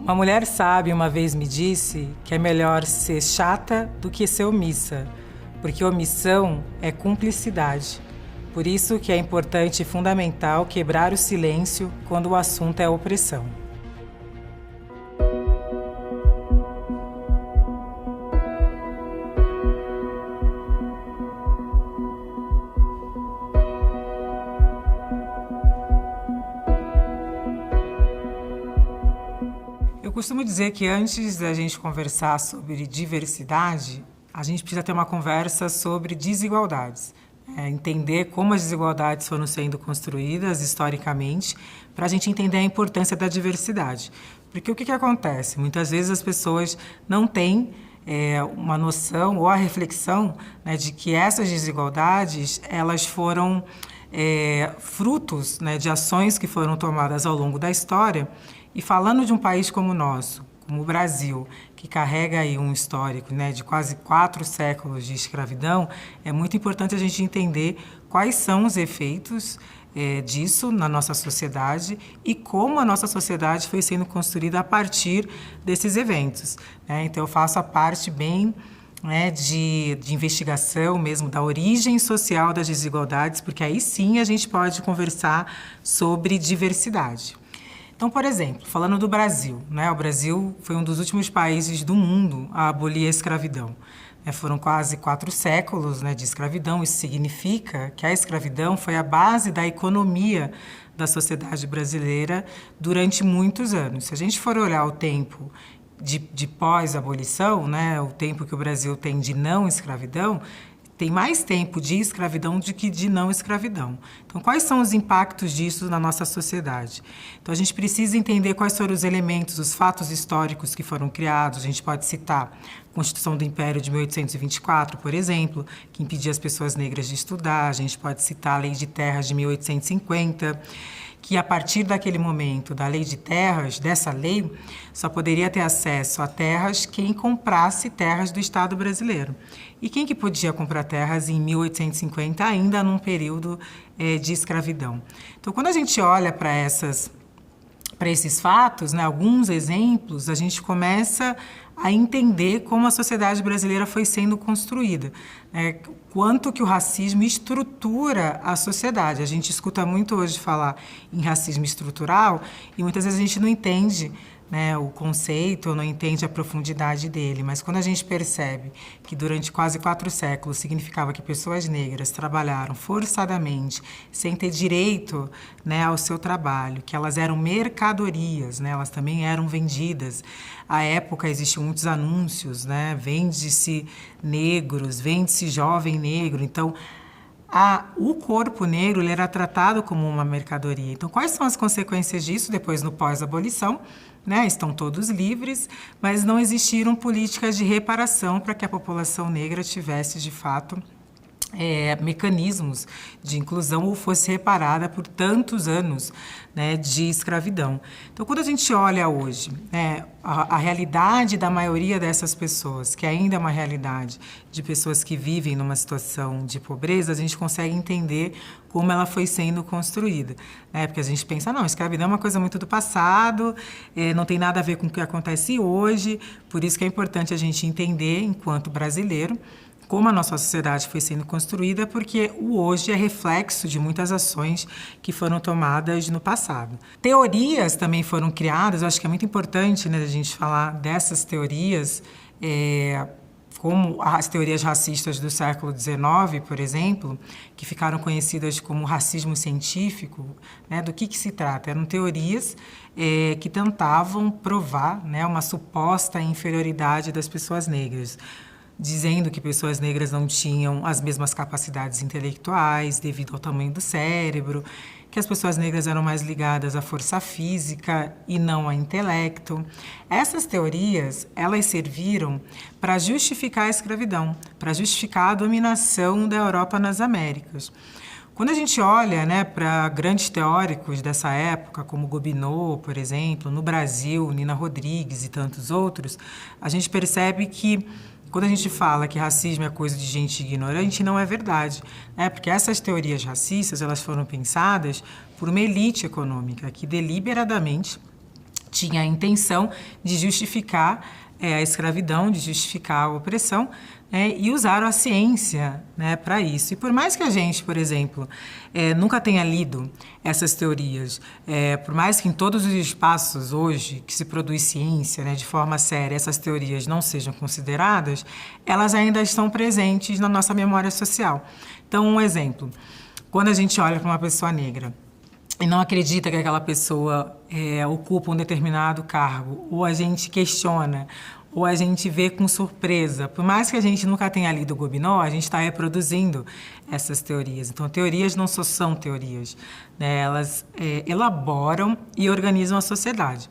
Uma mulher sábia uma vez me disse que é melhor ser chata do que ser omissa, porque omissão é cumplicidade. Por isso que é importante e fundamental quebrar o silêncio quando o assunto é opressão. Eu costumo dizer que antes da gente conversar sobre diversidade, a gente precisa ter uma conversa sobre desigualdades. Entender como as desigualdades foram sendo construídas historicamente, para a gente entender a importância da diversidade. Porque o que acontece? Muitas vezes as pessoas não têm uma noção ou a reflexão, né, de que essas desigualdades elas foram frutos, né, de ações que foram tomadas ao longo da história. E falando de um país como o nosso, como o Brasil, que carrega aí um histórico, né, de quase 4 séculos de escravidão, é muito importante a gente entender quais são os efeitos disso na nossa sociedade e como a nossa sociedade foi sendo construída a partir desses eventos. Então, eu faço a parte bem de investigação mesmo da origem social das desigualdades, porque aí sim a gente pode conversar sobre diversidade. Então, por exemplo, falando do Brasil, né? O Brasil foi um dos últimos países do mundo a abolir a escravidão. Foram quase 4 séculos, né, de escravidão. Isso significa que a escravidão foi a base da economia da sociedade brasileira durante muitos anos. Se a gente for olhar o tempo de pós-abolição, né, o tempo que o Brasil tem de não escravidão, tem mais tempo de escravidão do que de não escravidão. Então, quais são os impactos disso na nossa sociedade? Então, a gente precisa entender quais foram os elementos, os fatos históricos que foram criados. A gente pode citar a Constituição do Império de 1824, por exemplo, que impedia as pessoas negras de estudar. A gente pode citar a Lei de Terras de 1850, que a partir daquele momento da Lei de Terras, dessa lei, só poderia ter acesso a terras quem comprasse terras do Estado brasileiro. E quem que podia comprar terras em 1850, ainda num período de escravidão? Então, quando a gente olha para esses fatos, né, alguns exemplos, a gente começa a entender como a sociedade brasileira foi sendo construída, quanto que o racismo estrutura a sociedade. A gente escuta muito hoje falar em racismo estrutural e muitas vezes a gente não entende, né, o conceito, não entende a profundidade dele, mas quando a gente percebe que durante quase 4 séculos significava que pessoas negras trabalharam forçadamente, sem ter direito, né, ao seu trabalho, que elas eram mercadorias, né, elas também eram vendidas. À época existiam muitos anúncios, né, vende-se negros, vende-se jovem negro, então o corpo negro ele era tratado como uma mercadoria. Então, quais são as consequências disso depois no pós-abolição? Né, estão todos livres, mas não existiram políticas de reparação para que a população negra tivesse, de fato, mecanismos de inclusão ou fosse reparada por tantos anos, né, de escravidão. Então, quando a gente olha hoje, a realidade da maioria dessas pessoas, que ainda é uma realidade de pessoas que vivem numa situação de pobreza, a gente consegue entender como ela foi sendo construída. Porque a gente pensa, não, escravidão é uma coisa muito do passado, não tem nada a ver com o que acontece hoje, por isso que é importante a gente entender, enquanto brasileiro, como a nossa sociedade foi sendo construída, porque o hoje é reflexo de muitas ações que foram tomadas no passado. Teorias também foram criadas, eu acho que é muito importante, né, a gente falar dessas teorias, como as teorias racistas do século XIX, por exemplo, que ficaram conhecidas como racismo científico. Né, do que se trata? Eram teorias que tentavam provar, né, uma suposta inferioridade das pessoas negras, dizendo que pessoas negras não tinham as mesmas capacidades intelectuais devido ao tamanho do cérebro, que as pessoas negras eram mais ligadas à força física e não ao intelecto. Essas teorias, elas serviram para justificar a escravidão, para justificar a dominação da Europa nas Américas. Quando a gente olha, né, para grandes teóricos dessa época, como Gobineau, por exemplo, no Brasil, Nina Rodrigues e tantos outros, a gente percebe que quando a gente fala que racismo é coisa de gente ignorante, não é verdade, né? Porque essas teorias racistas elas foram pensadas por uma elite econômica que deliberadamente tinha a intenção de justificar a escravidão, de justificar a opressão, e usaram a ciência, para isso. E por mais que a gente, por exemplo, nunca tenha lido essas teorias, por mais que em todos os espaços hoje que se produz ciência, de forma séria, essas teorias não sejam consideradas, elas ainda estão presentes na nossa memória social. Então, um exemplo, quando a gente olha para uma pessoa negra e não acredita que aquela pessoa ocupa um determinado cargo, ou a gente questiona, ou a gente vê com surpresa. Por mais que a gente nunca tenha lido Gobineau, a gente está reproduzindo essas teorias. Então, teorias não só são teorias, elas elaboram e organizam a sociedade.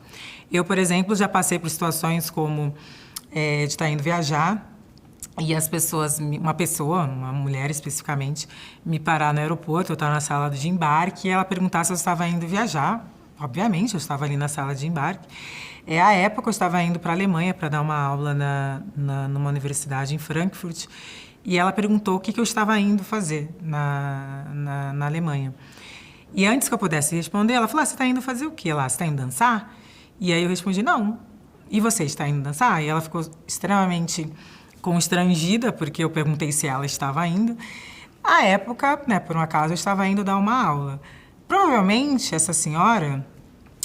Eu, por exemplo, já passei por situações como de estar indo viajar e as pessoas, uma mulher especificamente, me parar no aeroporto, eu estava na sala de embarque, e ela perguntar se eu estava indo viajar. Obviamente, eu estava ali na sala de embarque. À época, eu estava indo para a Alemanha para dar uma aula numa universidade em Frankfurt, e ela perguntou o que eu estava indo fazer na Alemanha. E antes que eu pudesse responder, ela falou, você está indo fazer o quê lá? Você está indo dançar? E aí eu respondi, não. E você está indo dançar? E ela ficou extremamente constrangida, porque eu perguntei se ela estava indo. À época, por um acaso, eu estava indo dar uma aula. Provavelmente, essa senhora,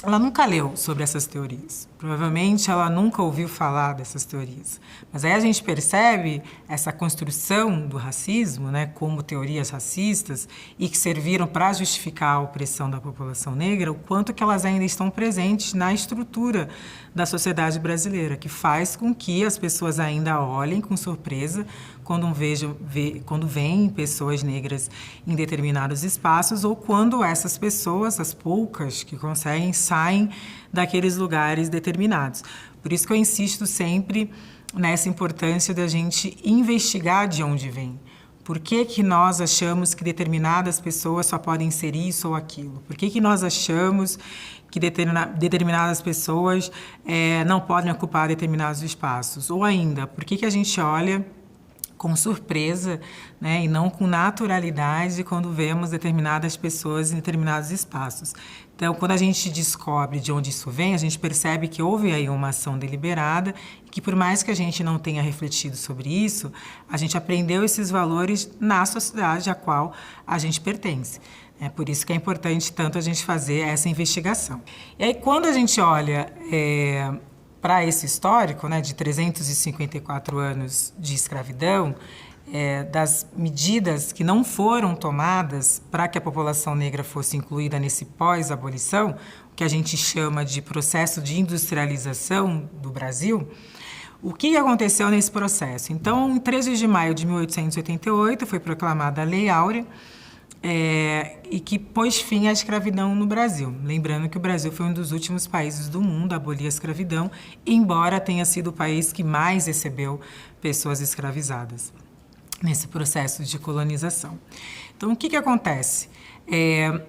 ela nunca leu sobre essas teorias. Provavelmente, ela nunca ouviu falar dessas teorias. Mas aí a gente percebe essa construção do racismo, como teorias racistas, e que serviram para justificar a opressão da população negra, o quanto que elas ainda estão presentes na estrutura da sociedade brasileira, que faz com que as pessoas ainda olhem com surpresa quando veem pessoas negras em determinados espaços, ou quando essas pessoas, as poucas que conseguem, saem daqueles lugares determinados. Por isso que eu insisto sempre nessa importância da gente investigar de onde vem. Por que nós achamos que determinadas pessoas só podem ser isso ou aquilo? Por que nós achamos que determinadas pessoas não podem ocupar determinados espaços? Ou ainda, por que a gente olha com surpresa, e não com naturalidade quando vemos determinadas pessoas em determinados espaços? Então, quando a gente descobre de onde isso vem, a gente percebe que houve aí uma ação deliberada e que, por mais que a gente não tenha refletido sobre isso, a gente aprendeu esses valores na sociedade a qual a gente pertence. É por isso que é importante tanto a gente fazer essa investigação. E aí, quando a gente olha para esse histórico, de 354 anos de escravidão, das medidas que não foram tomadas para que a população negra fosse incluída nesse pós-abolição, o que a gente chama de processo de industrialização do Brasil, o que aconteceu nesse processo? Então, em 13 de maio de 1888, foi proclamada a Lei Áurea, e que pôs fim à escravidão no Brasil. Lembrando que o Brasil foi um dos últimos países do mundo a abolir a escravidão, embora tenha sido o país que mais recebeu pessoas escravizadas nesse processo de colonização. Então, o que acontece?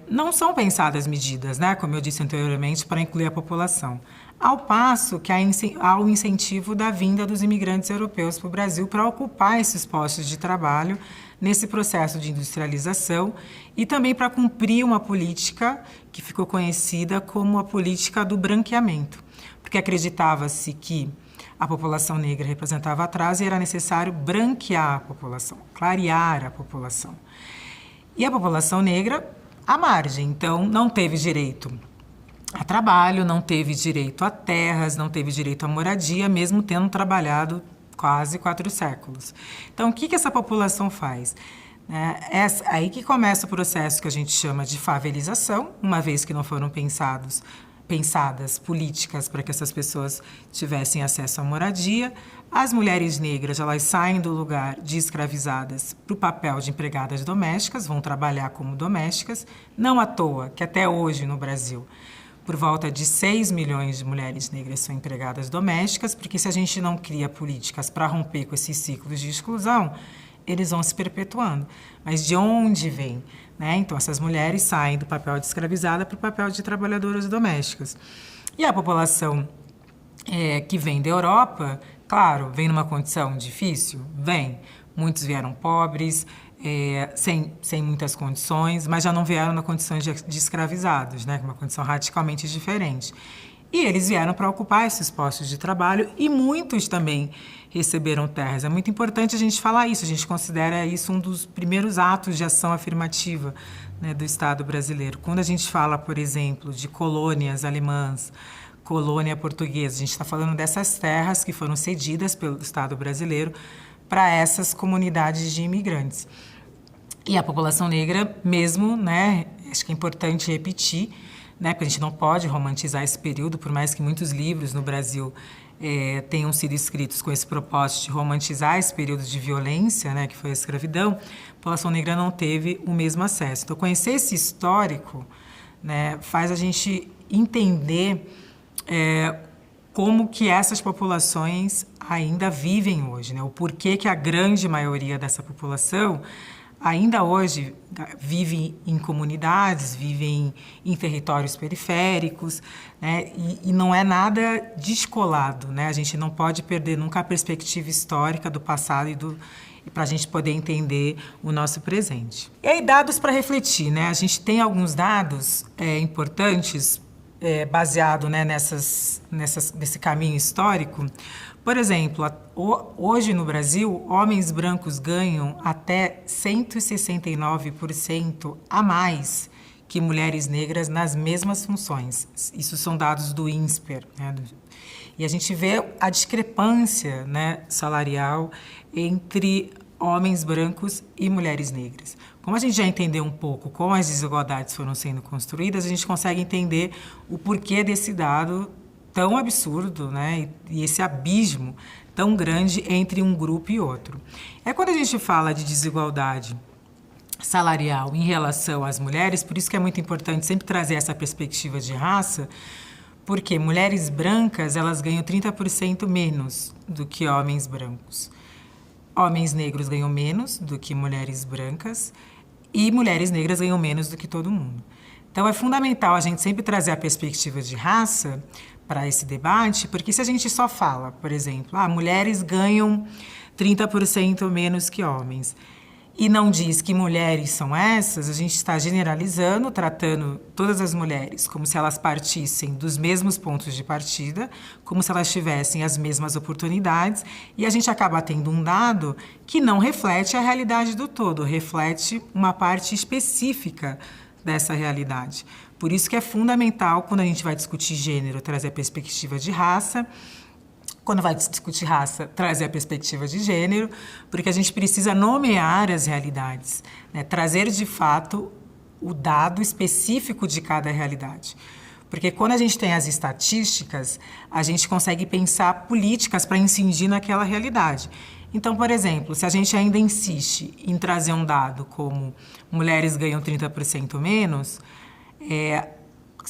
Não são pensadas medidas, como eu disse anteriormente, para incluir a população, ao passo que há o incentivo da vinda dos imigrantes europeus para o Brasil para ocupar esses postos de trabalho nesse processo de industrialização e também para cumprir uma política que ficou conhecida como a política do branqueamento, porque acreditava-se que a população negra representava atraso e era necessário branquear a população, clarear a população. E a população negra, à margem, então, não teve direito a trabalho, não teve direito a terras, não teve direito à moradia, mesmo tendo trabalhado quase 4 séculos. Então, o que essa população faz? Aí que começa o processo que a gente chama de favelização, uma vez que não foram pensadas políticas para que essas pessoas tivessem acesso à moradia. As mulheres negras, elas saem do lugar de escravizadas para o papel de empregadas domésticas, vão trabalhar como domésticas, não à toa que até hoje no Brasil por volta de 6 milhões de mulheres negras são empregadas domésticas, porque se a gente não cria políticas para romper com esses ciclos de exclusão, eles vão se perpetuando. Mas de onde vem? Então, essas mulheres saem do papel de escravizada para o papel de trabalhadoras domésticas. E a população que vem da Europa, claro, vem numa condição difícil? Vem. Muitos vieram pobres, sem muitas condições, mas já não vieram na condição de escravizados, uma condição radicalmente diferente. E eles vieram para ocupar esses postos de trabalho e muitos também receberam terras. É muito importante a gente falar isso, a gente considera isso um dos primeiros atos de ação afirmativa, né, do Estado brasileiro. Quando a gente fala, por exemplo, de colônias alemãs, colônia portuguesa, a gente está falando dessas terras que foram cedidas pelo Estado brasileiro para essas comunidades de imigrantes. E a população negra mesmo, né, acho que é importante repetir, né, porque a gente não pode romantizar esse período, por mais que muitos livros no Brasil tenham sido escritos com esse propósito de romantizar esse período de violência, né, que foi a escravidão, a população negra não teve o mesmo acesso. Então, conhecer esse histórico, né, faz a gente entender como que essas populações ainda vivem hoje, né, o porquê que a grande maioria dessa população ainda hoje vive em comunidades, vivem em territórios periféricos, né? E não é nada descolado, né? A gente não pode perder nunca a perspectiva histórica do passado e para a gente poder entender o nosso presente. E aí, dados para refletir, né? A gente tem alguns dados importantes baseado, né, nesse caminho histórico. Por exemplo, hoje no Brasil, homens brancos ganham até 169% a mais que mulheres negras nas mesmas funções. Isso são dados do INSPER, né? E a gente vê a discrepância, né, salarial entre homens brancos e mulheres negras. Como a gente já entendeu um pouco como as desigualdades foram sendo construídas, a gente consegue entender o porquê desse dado tão absurdo, né, e esse abismo tão grande entre um grupo e outro. Quando a gente fala de desigualdade salarial em relação às mulheres, por isso que é muito importante sempre trazer essa perspectiva de raça, porque mulheres brancas, elas ganham 30% menos do que homens brancos. Homens negros ganham menos do que mulheres brancas e mulheres negras ganham menos do que todo mundo. Então, é fundamental a gente sempre trazer a perspectiva de raça para esse debate, porque se a gente só fala, por exemplo, mulheres ganham 30% menos que homens, e não diz que mulheres são essas, a gente está generalizando, tratando todas as mulheres como se elas partissem dos mesmos pontos de partida, como se elas tivessem as mesmas oportunidades, e a gente acaba tendo um dado que não reflete a realidade do todo, reflete uma parte específica dessa realidade. Por isso que é fundamental, quando a gente vai discutir gênero, trazer a perspectiva de raça, quando vai discutir raça, trazer a perspectiva de gênero, porque a gente precisa nomear as realidades, né? Trazer de fato o dado específico de cada realidade. Porque quando a gente tem as estatísticas, a gente consegue pensar políticas para incidir naquela realidade. Então, por exemplo, se a gente ainda insiste em trazer um dado como mulheres ganham 30% menos,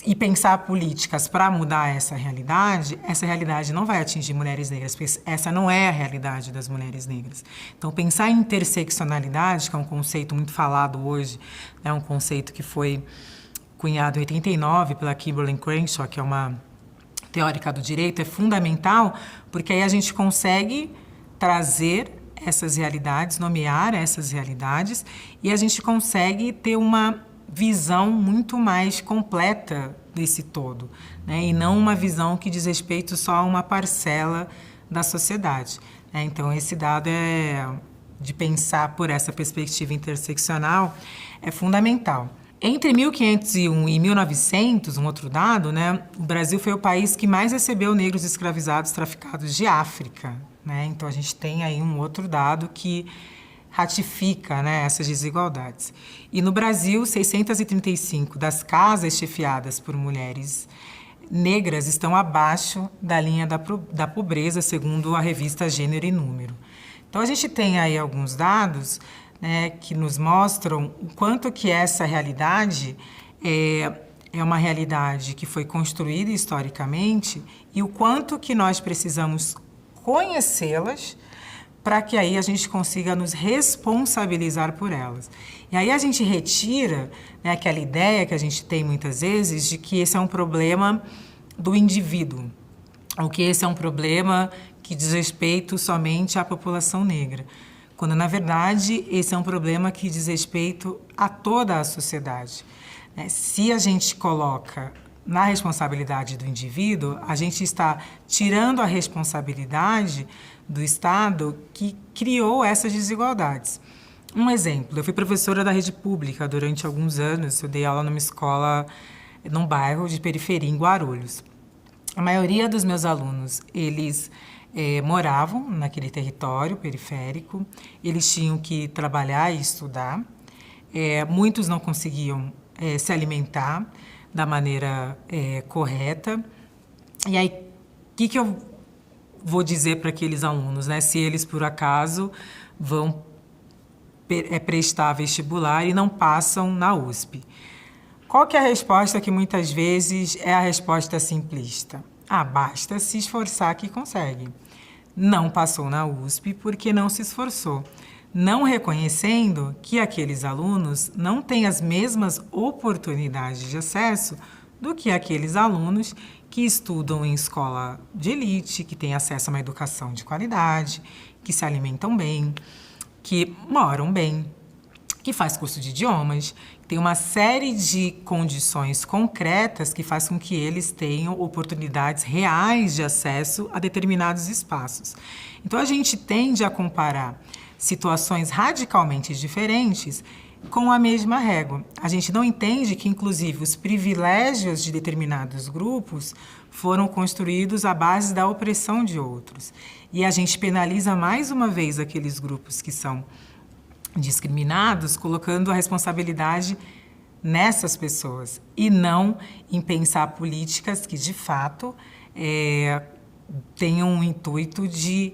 e pensar políticas para mudar essa realidade não vai atingir mulheres negras, porque essa não é a realidade das mulheres negras. Então, pensar em interseccionalidade, que é um conceito muito falado hoje, é um conceito que foi cunhado em 89 pela Kimberlé Crenshaw, que é uma teórica do direito, é fundamental, porque aí a gente consegue trazer essas realidades, nomear essas realidades, e a gente consegue ter uma visão muito mais completa desse todo, né? E não uma visão que diz respeito só a uma parcela da sociedade, né? Então, esse dado de pensar por essa perspectiva interseccional é fundamental. Entre 1501 e 1900, um outro dado, né, o Brasil foi o país que mais recebeu negros escravizados traficados de África, né? Então, a gente tem aí um outro dado que ratifica, né, essas desigualdades. E no Brasil, 635 das casas chefiadas por mulheres negras estão abaixo da linha da pobreza, segundo a revista Gênero e Número. Então, a gente tem aí alguns dados, né, que nos mostram o quanto que essa realidade é uma realidade que foi construída historicamente e o quanto que nós precisamos conhecê-las para que aí a gente consiga nos responsabilizar por elas. E aí a gente retira, né, aquela ideia que a gente tem muitas vezes de que esse é um problema do indivíduo, ou que esse é um problema que diz respeito somente à população negra, quando, na verdade, esse é um problema que diz respeito a toda a sociedade. Se a gente coloca na responsabilidade do indivíduo, a gente está tirando a responsabilidade do Estado que criou essas desigualdades. Um exemplo, eu fui professora da rede pública durante alguns anos, eu dei aula numa escola, num bairro de periferia, em Guarulhos. A maioria dos meus alunos, eles moravam naquele território periférico, eles tinham que trabalhar e estudar, muitos não conseguiam se alimentar da maneira correta. E aí, o que eu vou dizer para aqueles alunos, né? Se eles, por acaso, vão prestar vestibular e não passam na USP. Qual que é a resposta que muitas vezes é a resposta simplista? Basta se esforçar que consegue. Não passou na USP porque não se esforçou, não reconhecendo que aqueles alunos não têm as mesmas oportunidades de acesso do que aqueles alunos que estudam em escola de elite, que têm acesso a uma educação de qualidade, que se alimentam bem, que moram bem, que faz curso de idiomas, tem uma série de condições concretas que faz com que eles tenham oportunidades reais de acesso a determinados espaços. Então, a gente tende a comparar situações radicalmente diferentes com a mesma régua. A gente não entende que, inclusive, os privilégios de determinados grupos foram construídos à base da opressão de outros. E a gente penaliza mais uma vez aqueles grupos que são discriminados, colocando a responsabilidade nessas pessoas e não em pensar políticas que, de fato, tenham o intuito de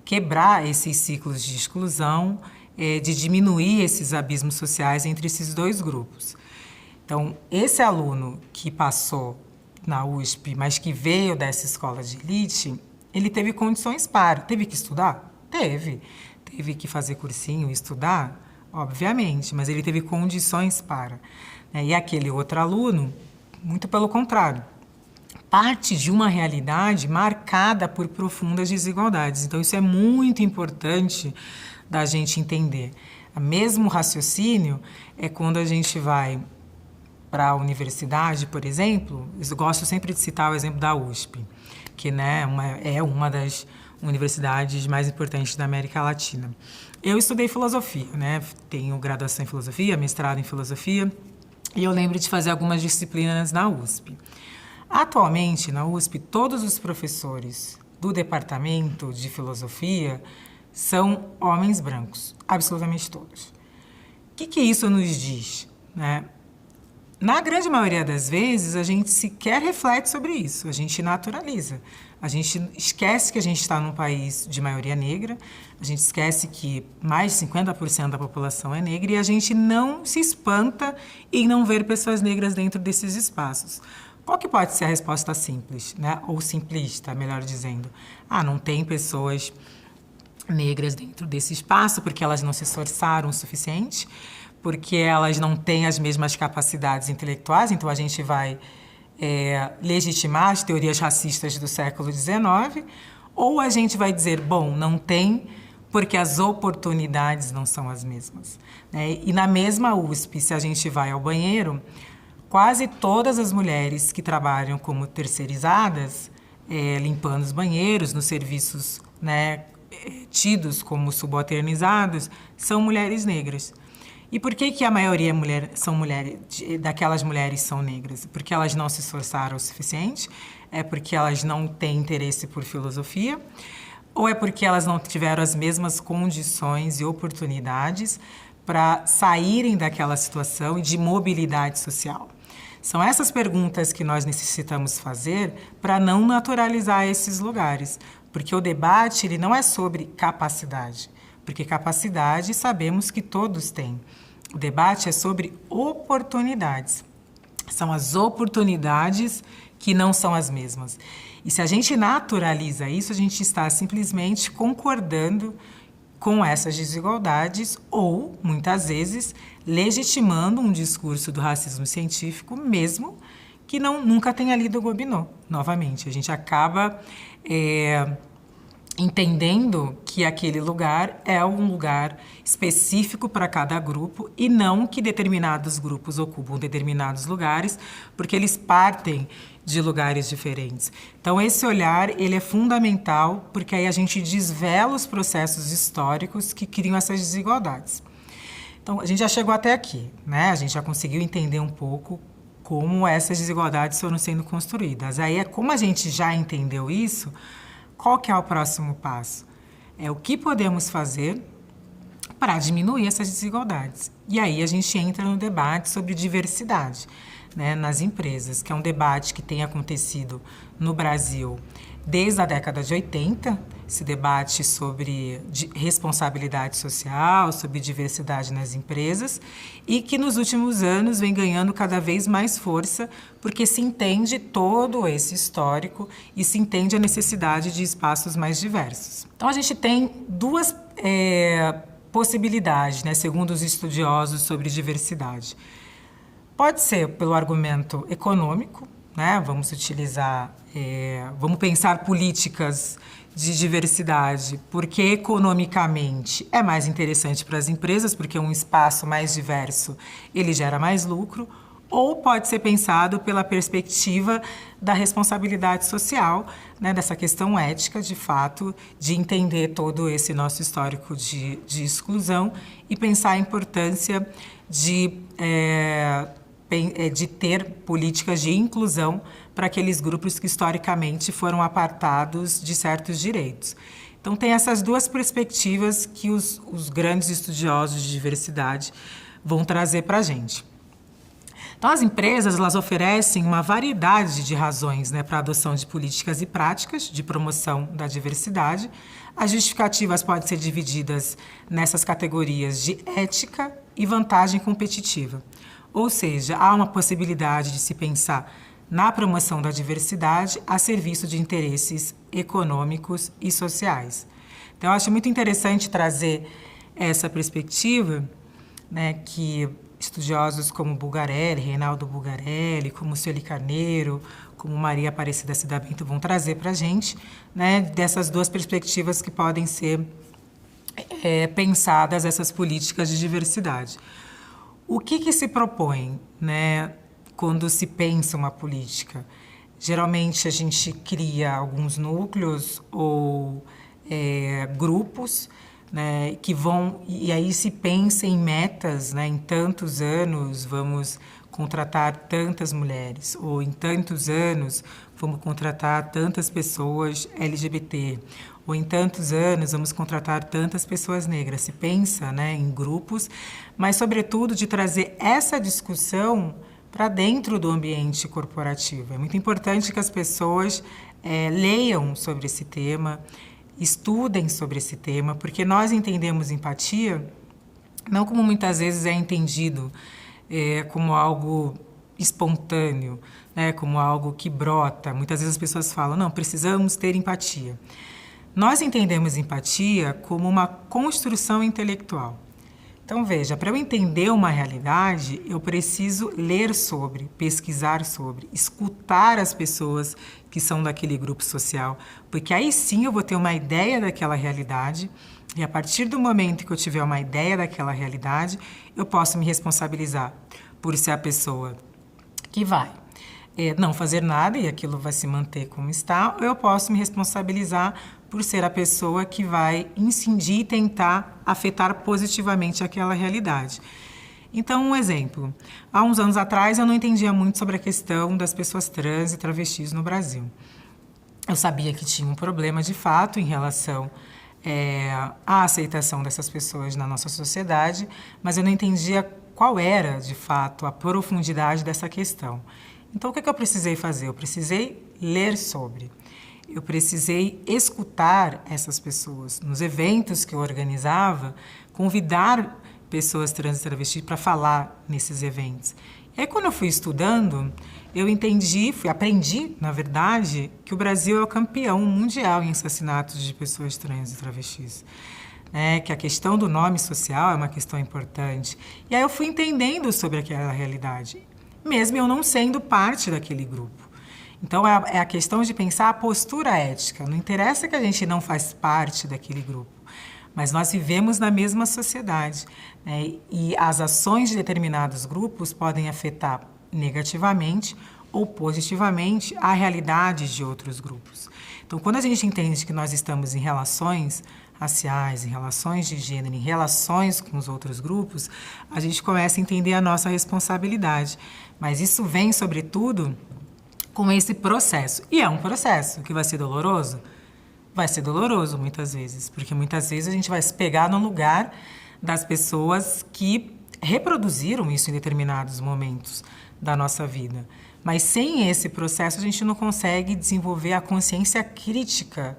quebrar esses ciclos de exclusão, de diminuir esses abismos sociais entre esses dois grupos. Então, esse aluno que passou na USP, mas que veio dessa escola de elite, ele teve condições para. Teve que estudar? Teve. Teve que fazer cursinho e estudar? Obviamente, mas ele teve condições para. E aquele outro aluno, muito pelo contrário, parte de uma realidade marcada por profundas desigualdades. Então, isso é muito importante da gente entender. O mesmo raciocínio é quando a gente vai para a universidade, por exemplo. Eu gosto sempre de citar o exemplo da USP, que, né, é uma das universidades mais importantes da América Latina. Eu estudei filosofia, né? Tenho graduação em filosofia, mestrado em filosofia, e eu lembro de fazer algumas disciplinas na USP. Atualmente, na USP, todos os professores do departamento de filosofia são homens brancos, absolutamente todos. O que isso nos diz, né? Na grande maioria das vezes, a gente sequer reflete sobre isso, a gente naturaliza. A gente esquece que a gente está num país de maioria negra, a gente esquece que mais de 50% da população é negra e a gente não se espanta em não ver pessoas negras dentro desses espaços. Qual que pode ser a resposta simples, né? Ou simplista, melhor dizendo? Não tem pessoas negras dentro desse espaço porque elas não se esforçaram o suficiente, porque elas não têm as mesmas capacidades intelectuais, então a gente vai legitimar as teorias racistas do século XIX, ou a gente vai dizer, bom, não tem porque as oportunidades não são as mesmas, né? E na mesma USP, se a gente vai ao banheiro, quase todas as mulheres que trabalham como terceirizadas, limpando os banheiros, nos serviços, né, tidos como subalternizados, são mulheres negras. E por que a maioria daquelas mulheres são negras? Porque elas não se esforçaram o suficiente? É porque elas não têm interesse por filosofia? Ou é porque elas não tiveram as mesmas condições e oportunidades para saírem daquela situação de mobilidade social? São essas perguntas que nós necessitamos fazer para não naturalizar esses lugares. Porque o debate ele não é sobre capacidade. Porque capacidade sabemos que todos têm. O debate é sobre oportunidades. São as oportunidades que não são as mesmas. E se a gente naturaliza isso, a gente está simplesmente concordando com essas desigualdades ou, muitas vezes, legitimando um discurso do racismo científico, mesmo que nunca tenha lido Gobineau. Novamente, a gente acaba entendendo que aquele lugar é um lugar específico para cada grupo e não que determinados grupos ocupam determinados lugares, porque eles partem de lugares diferentes. Então, esse olhar, ele é fundamental, porque aí a gente desvela os processos históricos que criam essas desigualdades. Então, a gente já chegou até aqui, né? A gente já conseguiu entender um pouco como essas desigualdades foram sendo construídas. Aí, como a gente já entendeu isso, qual que é o próximo passo? É o que podemos fazer para diminuir essas desigualdades. E aí a gente entra no debate sobre diversidade, né, nas empresas, que é um debate que tem acontecido no Brasil desde a década de 80, esse debate sobre responsabilidade social, sobre diversidade nas empresas, e que nos últimos anos vem ganhando cada vez mais força, porque se entende todo esse histórico e se entende a necessidade de espaços mais diversos. Então, a gente tem duas possibilidades, né, segundo os estudiosos sobre diversidade. Pode ser pelo argumento econômico, né? Vamos utilizar, vamos pensar políticas de diversidade, porque economicamente é mais interessante para as empresas, porque um espaço mais diverso ele gera mais lucro, ou pode ser pensado pela perspectiva da responsabilidade social, né, dessa questão ética, de fato, de entender todo esse nosso histórico de exclusão e pensar a importância de ter políticas de inclusão para aqueles grupos que historicamente foram apartados de certos direitos. Então, tem essas duas perspectivas que os grandes estudiosos de diversidade vão trazer para a gente. Então, as empresas elas oferecem uma variedade de razões, né, para a adoção de políticas e práticas de promoção da diversidade. As justificativas podem ser divididas nessas categorias de ética e vantagem competitiva. Ou seja, há uma possibilidade de se pensar na promoção da diversidade a serviço de interesses econômicos e sociais. Então, eu acho muito interessante trazer essa perspectiva, né, que estudiosos como Bulgarelli, Reinaldo Bulgarelli, como Sueli Carneiro, como Maria Aparecida Cida Bento vão trazer para a gente, né, dessas duas perspectivas que podem ser pensadas, essas políticas de diversidade. O que se propõe, né, quando se pensa uma política? Geralmente a gente cria alguns núcleos ou grupos, né, que vão, e aí se pensa em metas, né, em tantos anos vamos contratar tantas mulheres, ou em tantos anos vamos contratar tantas pessoas LGBT, ou em tantos anos vamos contratar tantas pessoas negras. Se pensa, né, em grupos, mas sobretudo de trazer essa discussão para dentro do ambiente corporativo. É muito importante que as pessoas leiam sobre esse tema, estudem sobre esse tema, porque nós entendemos empatia não como muitas vezes é entendido como algo espontâneo, né, como algo que brota. Muitas vezes as pessoas falam, não, precisamos ter empatia. Nós entendemos empatia como uma construção intelectual. Então, veja, para eu entender uma realidade, eu preciso ler sobre, pesquisar sobre, escutar as pessoas que são daquele grupo social, porque aí sim eu vou ter uma ideia daquela realidade, e a partir do momento que eu tiver uma ideia daquela realidade, eu posso me responsabilizar por ser a pessoa que vai não fazer nada e aquilo vai se manter como está, ou eu posso me responsabilizar por ser a pessoa que vai incidir e tentar afetar positivamente aquela realidade. Então, um exemplo. Há uns anos atrás, eu não entendia muito sobre a questão das pessoas trans e travestis no Brasil. Eu sabia que tinha um problema, de fato, em relação à aceitação dessas pessoas na nossa sociedade, mas eu não entendia qual era, de fato, a profundidade dessa questão. Então, o que eu precisei fazer? Eu precisei ler sobre. Eu precisei escutar essas pessoas. Nos eventos que eu organizava, convidar pessoas trans e travestis para falar nesses eventos. E aí, quando eu fui estudando, eu aprendi, na verdade, que o Brasil é o campeão mundial em assassinatos de pessoas trans e travestis. Que a questão do nome social é uma questão importante. E aí eu fui entendendo sobre aquela realidade, mesmo eu não sendo parte daquele grupo. Então, é a questão de pensar a postura ética. Não interessa que a gente não faz parte daquele grupo, mas nós vivemos na mesma sociedade, né? E as ações de determinados grupos podem afetar negativamente ou positivamente a realidade de outros grupos. Então, quando a gente entende que nós estamos em relações raciais, em relações de gênero, em relações com os outros grupos, a gente começa a entender a nossa responsabilidade. Mas isso vem, sobretudo, com esse processo. E é um processo que vai ser doloroso? Vai ser doloroso muitas vezes, porque muitas vezes a gente vai se pegar no lugar das pessoas que reproduziram isso em determinados momentos da nossa vida. Mas sem esse processo a gente não consegue desenvolver a consciência crítica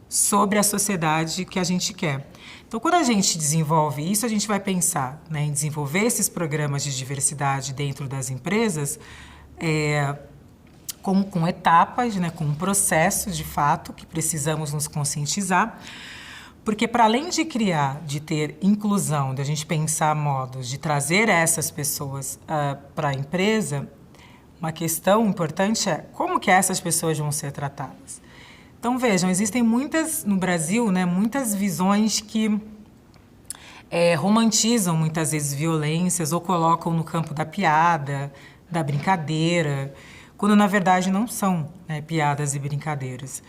sobre a sociedade que a gente quer. Então, quando a gente desenvolve isso, a gente vai pensar, né, em desenvolver esses programas de diversidade dentro das empresas, com etapas, né, com um processo de fato que precisamos nos conscientizar, porque para além de criar, de ter inclusão, de a gente pensar modos de trazer essas pessoas para a empresa, uma questão importante é como que essas pessoas vão ser tratadas. Então, vejam, existem muitas, no Brasil, né, muitas visões que romantizam muitas vezes violências ou colocam no campo da piada, da brincadeira, quando na verdade não são, né, piadas e brincadeiras.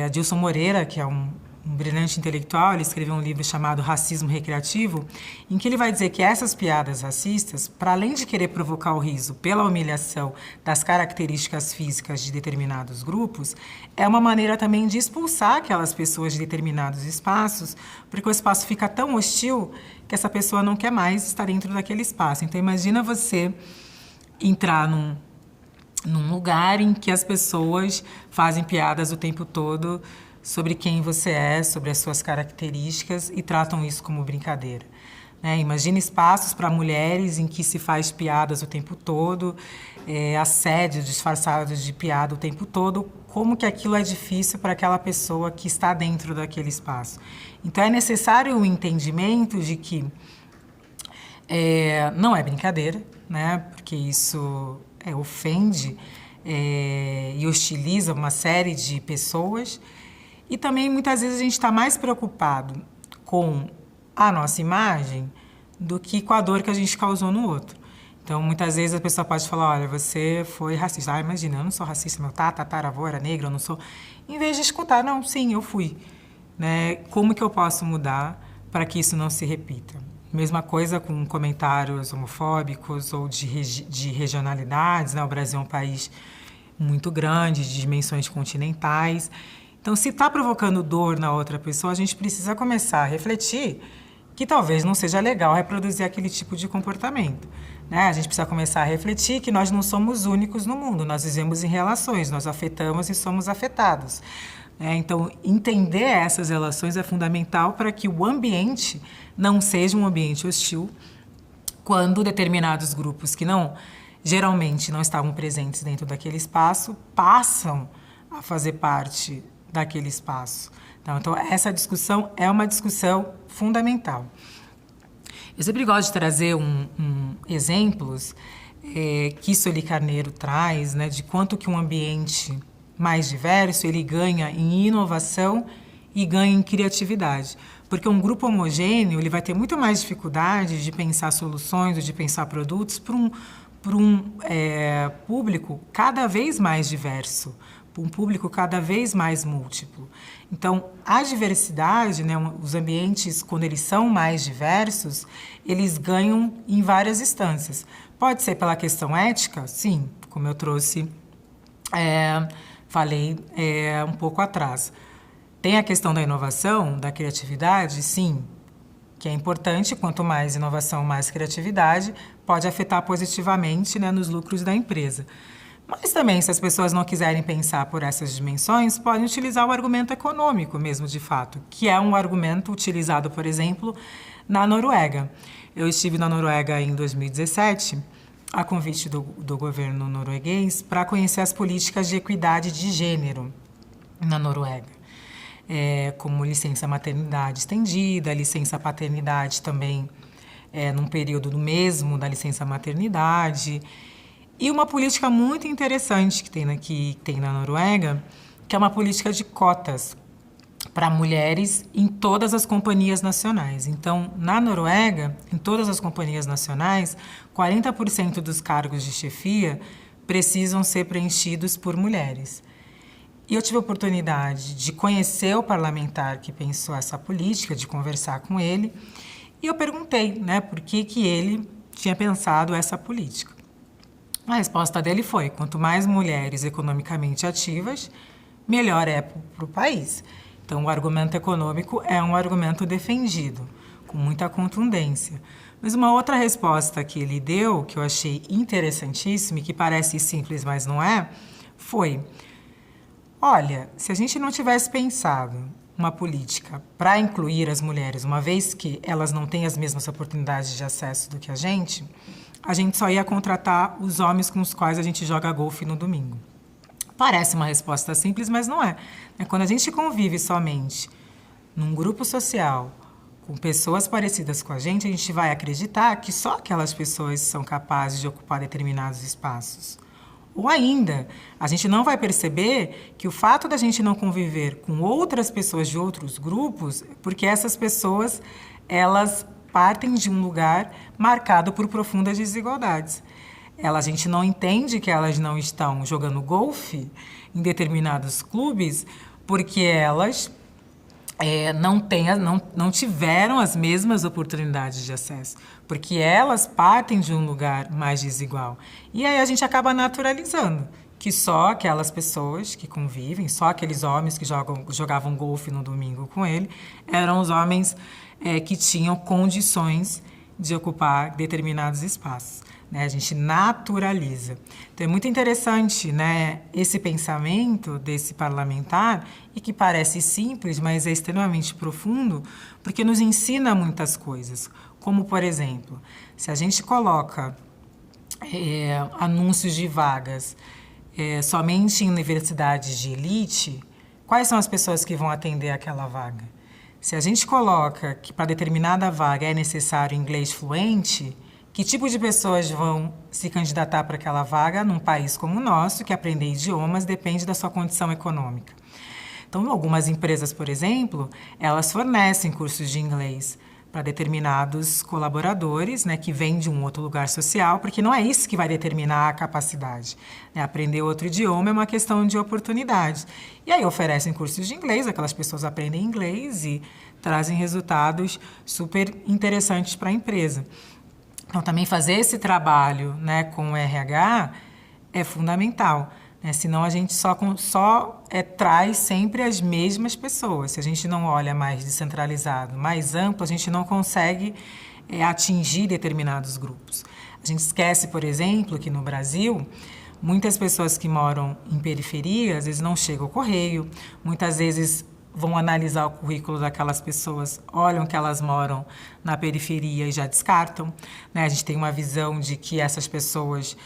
Adilson Moreira, que é um brilhante intelectual, ele escreveu um livro chamado Racismo Recreativo, em que ele vai dizer que essas piadas racistas, para além de querer provocar o riso pela humilhação das características físicas de determinados grupos, é uma maneira também de expulsar aquelas pessoas de determinados espaços, porque o espaço fica tão hostil que essa pessoa não quer mais estar dentro daquele espaço. Então, imagina você entrar num lugar em que as pessoas fazem piadas o tempo todo sobre quem você é, sobre as suas características e tratam isso como brincadeira, né? Imagina espaços para mulheres em que se faz piadas o tempo todo, assédio disfarçado de piada o tempo todo, como que aquilo é difícil para aquela pessoa que está dentro daquele espaço. Então é necessário o entendimento de que não é brincadeira, né? Porque isso ofende e hostiliza uma série de pessoas. E também, muitas vezes, a gente está mais preocupado com a nossa imagem do que com a dor que a gente causou no outro. Então, muitas vezes, a pessoa pode falar, olha, você foi racista. Ah, imagina, eu não sou racista, meu tataravô era negro, eu não sou... Em vez de escutar, não, sim, eu fui, né? Como que eu posso mudar para que isso não se repita? Mesma coisa com comentários homofóbicos ou de regionalidades, né? O Brasil é um país muito grande, de dimensões continentais. Então, se está provocando dor na outra pessoa, a gente precisa começar a refletir que talvez não seja legal reproduzir aquele tipo de comportamento, né? A gente precisa começar a refletir que nós não somos únicos no mundo, nós vivemos em relações, nós afetamos e somos afetados. Então, entender essas relações é fundamental para que o ambiente não seja um ambiente hostil quando determinados grupos que geralmente não estavam presentes dentro daquele espaço passam a fazer parte daquele espaço. Então, essa discussão é uma discussão fundamental. Eu sempre gosto de trazer exemplos que Sueli Carneiro traz, né, de quanto que um ambiente mais diverso ele ganha em inovação e ganha em criatividade. Porque um grupo homogêneo ele vai ter muito mais dificuldade de pensar soluções ou de pensar produtos para um público cada vez mais diverso, um público cada vez mais múltiplo. Então, a diversidade, né, os ambientes, quando eles são mais diversos, eles ganham em várias instâncias. Pode ser pela questão ética? Sim, como eu falei um pouco atrás. Tem a questão da inovação, da criatividade? Sim, que é importante. Quanto mais inovação, mais criatividade, pode afetar positivamente, né, nos lucros da empresa. Mas também, se as pessoas não quiserem pensar por essas dimensões, podem utilizar o argumento econômico mesmo, de fato, que é um argumento utilizado, por exemplo, na Noruega. Eu estive na Noruega em 2017, a convite do governo norueguês, para conhecer as políticas de equidade de gênero na Noruega, como licença maternidade estendida, licença paternidade também num período mesmo da licença maternidade. E uma política muito interessante que tem na Noruega, que é uma política de cotas para mulheres em todas as companhias nacionais. Então, na Noruega, em todas as companhias nacionais, 40% dos cargos de chefia precisam ser preenchidos por mulheres. E eu tive a oportunidade de conhecer o parlamentar que pensou essa política, de conversar com ele, e eu perguntei, né, por que ele tinha pensado essa política. A resposta dele foi: quanto mais mulheres economicamente ativas, melhor é para o país. Então, o argumento econômico é um argumento defendido, com muita contundência. Mas uma outra resposta que ele deu, que eu achei interessantíssima e que parece simples, mas não é, foi: olha, se a gente não tivesse pensado uma política para incluir as mulheres, uma vez que elas não têm as mesmas oportunidades de acesso do que a gente só ia contratar os homens com os quais a gente joga golfe no domingo. Parece uma resposta simples, mas não é. Quando a gente convive somente num grupo social com pessoas parecidas com a gente vai acreditar que só aquelas pessoas são capazes de ocupar determinados espaços. Ou ainda, a gente não vai perceber que o fato da gente não conviver com outras pessoas de outros grupos, porque essas pessoas, elas partem de um lugar marcado por profundas desigualdades. A gente não entende que elas não estão jogando golfe em determinados clubes porque elas não tiveram as mesmas oportunidades de acesso, porque elas partem de um lugar mais desigual. E aí a gente acaba naturalizando que só aquelas pessoas que convivem, só aqueles homens que jogavam golfe no domingo com ele, eram os homens que tinham condições de ocupar determinados espaços. A gente naturaliza. Então, é muito interessante, né, esse pensamento desse parlamentar, e que parece simples, mas é extremamente profundo, porque nos ensina muitas coisas. Como, por exemplo, se a gente coloca anúncios de vagas somente em universidades de elite, quais são as pessoas que vão atender aquela vaga? Se a gente coloca que para determinada vaga é necessário inglês fluente, que tipo de pessoas vão se candidatar para aquela vaga num país como o nosso, que aprender idiomas depende da sua condição econômica? Então, algumas empresas, por exemplo, elas fornecem cursos de inglês para determinados colaboradores, né, que vêm de um outro lugar social, porque não é isso que vai determinar a capacidade. Aprender outro idioma é uma questão de oportunidade. E aí oferecem cursos de inglês, aquelas pessoas aprendem inglês e trazem resultados super interessantes para a empresa. Então, também fazer esse trabalho, né, com o RH é fundamental, né? Senão a gente só traz sempre as mesmas pessoas. Se a gente não olha mais descentralizado, mais amplo, a gente não consegue atingir determinados grupos. A gente esquece, por exemplo, que no Brasil, muitas pessoas que moram em periferia, às vezes não chegam ao correio, muitas vezes vão analisar o currículo daquelas pessoas, olham que elas moram na periferia e já descartam, né? A gente tem uma visão de que essas pessoas,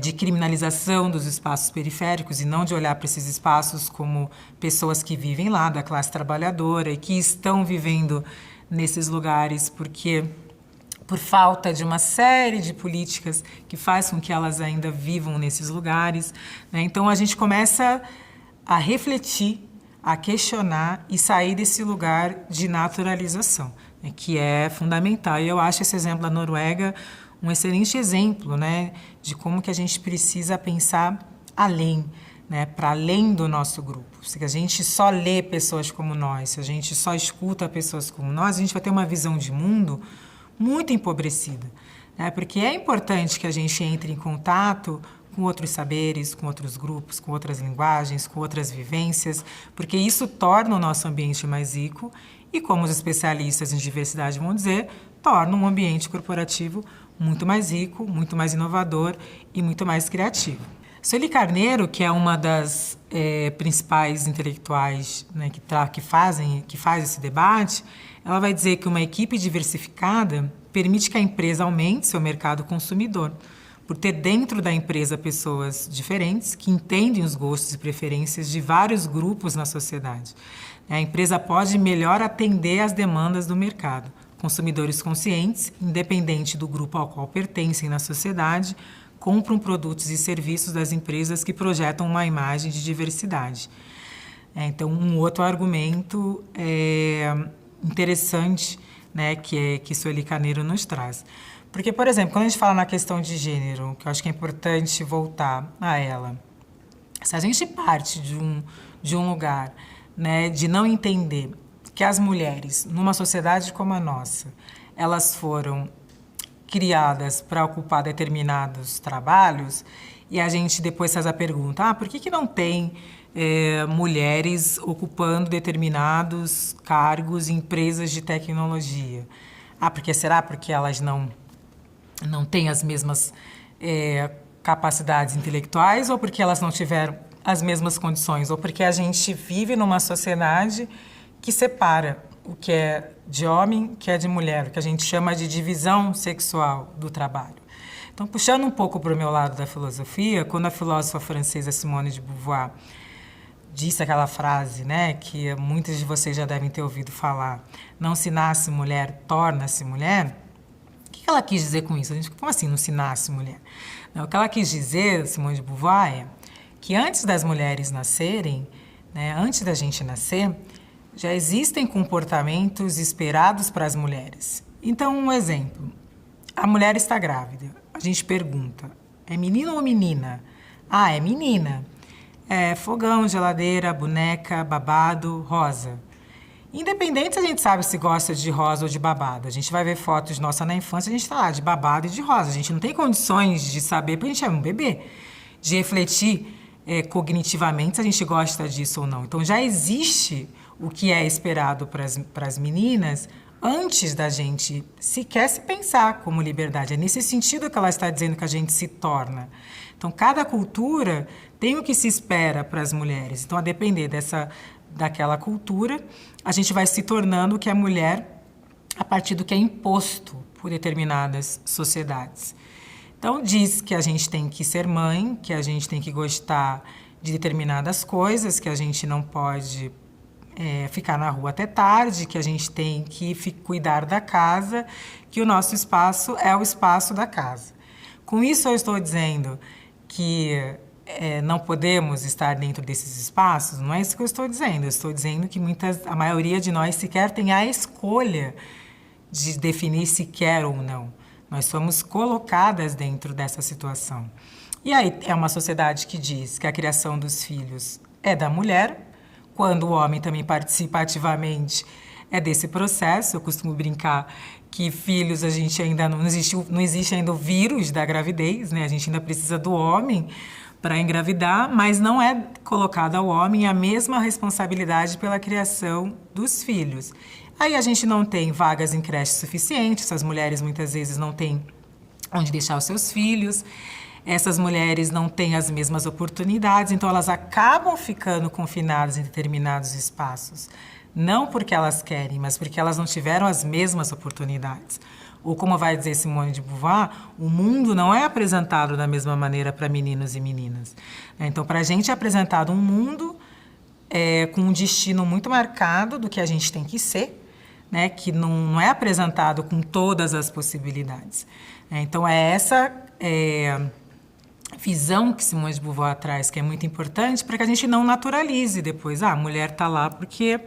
de criminalização dos espaços periféricos e não de olhar para esses espaços como pessoas que vivem lá, da classe trabalhadora e que estão vivendo nesses lugares porque por falta de uma série de políticas que faz com que elas ainda vivam nesses lugares, né? Então a gente começa a refletir, a questionar e sair desse lugar de naturalização, né, que é fundamental. E eu acho esse exemplo da Noruega um excelente exemplo, né, de como que a gente precisa pensar além, né, para além do nosso grupo. Se a gente só lê pessoas como nós, se a gente só escuta pessoas como nós, a gente vai ter uma visão de mundo muito empobrecida, né, porque é importante que a gente entre em contato com outros saberes, com outros grupos, com outras linguagens, com outras vivências, porque isso torna o nosso ambiente mais rico e, como os especialistas em diversidade vão dizer, torna um ambiente corporativo muito mais rico, muito mais inovador e muito mais criativo. Sueli Carneiro, que é uma das principais intelectuais, né, que faz esse debate, ela vai dizer que uma equipe diversificada permite que a empresa aumente seu mercado consumidor, por ter dentro da empresa pessoas diferentes que entendem os gostos e preferências de vários grupos na sociedade. A empresa pode melhor atender às demandas do mercado. Consumidores conscientes, independente do grupo ao qual pertencem na sociedade, compram produtos e serviços das empresas que projetam uma imagem de diversidade. Então, um outro argumento interessante, né, que Sueli Carneiro nos traz. Porque, por exemplo, quando a gente fala na questão de gênero, que eu acho que é importante voltar a ela, se a gente parte de um lugar, né, de não entender que as mulheres, numa sociedade como a nossa, elas foram criadas para ocupar determinados trabalhos, e a gente depois faz a pergunta, por que não tem mulheres ocupando determinados cargos em empresas de tecnologia? Será porque elas não têm as mesmas capacidades intelectuais, ou porque elas não tiveram as mesmas condições, ou porque a gente vive numa sociedade que separa o que é de homem, o que é de mulher, o que a gente chama de divisão sexual do trabalho. Então, puxando um pouco para o meu lado da filosofia, quando a filósofa francesa Simone de Beauvoir disse aquela frase, né, que muitos de vocês já devem ter ouvido falar, não se nasce mulher, torna-se mulher, o que ela quis dizer com isso? Como assim não se nasce mulher? Não, o que ela quis dizer, Simone de Beauvoir, é que antes das mulheres nascerem, né, antes da gente nascer, já existem comportamentos esperados para as mulheres. Então, um exemplo. A mulher está grávida. A gente pergunta, é menino ou menina? É menina. É fogão, geladeira, boneca, babado, rosa. Independente se a gente sabe se gosta de rosa ou de babado. A gente vai ver fotos nossa na infância, a gente está lá de babado e de rosa. A gente não tem condições de saber, porque a gente é um bebê, de refletir cognitivamente se a gente gosta disso ou não. Então, já existe o que é esperado para as meninas antes da gente sequer se pensar como liberdade. É nesse sentido que ela está dizendo que a gente se torna. Então, cada cultura tem o que se espera para as mulheres. Então, a depender daquela cultura, a gente vai se tornando o que é mulher a partir do que é imposto por determinadas sociedades. Então, diz que a gente tem que ser mãe, que a gente tem que gostar de determinadas coisas, que a gente não pode ficar na rua até tarde, que a gente tem que cuidar da casa, que o nosso espaço é o espaço da casa. Com isso, eu estou dizendo que não podemos estar dentro desses espaços? Não é isso que eu estou dizendo. Eu estou dizendo que a maioria de nós sequer tem a escolha de definir se quer ou não. Nós somos colocadas dentro dessa situação. E aí é uma sociedade que diz que a criação dos filhos é da mulher, quando o homem também participa ativamente desse processo. Eu costumo brincar que filhos, a gente ainda não existe ainda o vírus da gravidez, né? A gente ainda precisa do homem para engravidar, mas não é colocada ao homem a mesma responsabilidade pela criação dos filhos. Aí a gente não tem vagas em creche suficientes, essas mulheres muitas vezes não têm onde deixar os seus filhos, essas mulheres não têm as mesmas oportunidades, então elas acabam ficando confinadas em determinados espaços. Não porque elas querem, mas porque elas não tiveram as mesmas oportunidades. Ou como vai dizer Simone de Beauvoir, o mundo não é apresentado da mesma maneira para meninos e meninas. Então, para a gente é apresentado um mundo com um destino muito marcado do que a gente tem que ser, né, que não é apresentado com todas as possibilidades. Então, é essa visão que Simone de Beauvoir traz, que é muito importante, para que a gente não naturalize depois. A mulher está lá porque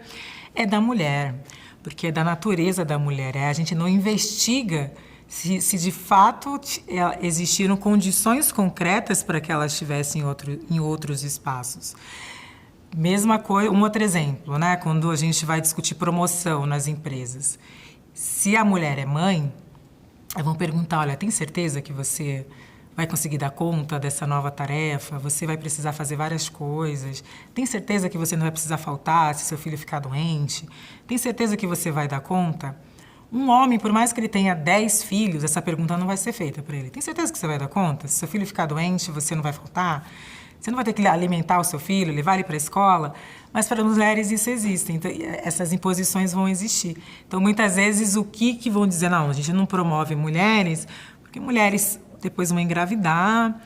é da mulher, porque é da natureza da mulher. A gente não investiga se de fato existiram condições concretas para que ela estivesse em outros espaços. Mesma coisa, um outro exemplo, né? Quando a gente vai discutir promoção nas empresas. Se a mulher é mãe, vão perguntar, olha, tem certeza que você vai conseguir dar conta dessa nova tarefa? Você vai precisar fazer várias coisas? Tem certeza que você não vai precisar faltar se seu filho ficar doente? Tem certeza que você vai dar conta? Um homem, por mais que ele tenha 10 filhos, essa pergunta não vai ser feita para ele. Tem certeza que você vai dar conta? Se seu filho ficar doente, você não vai faltar? Você não vai ter que alimentar o seu filho, levar ele para a escola? Mas para as mulheres isso existe, então essas imposições vão existir. Então, muitas vezes, o que vão dizer? Não, a gente não promove mulheres, porque mulheres depois vão engravidar,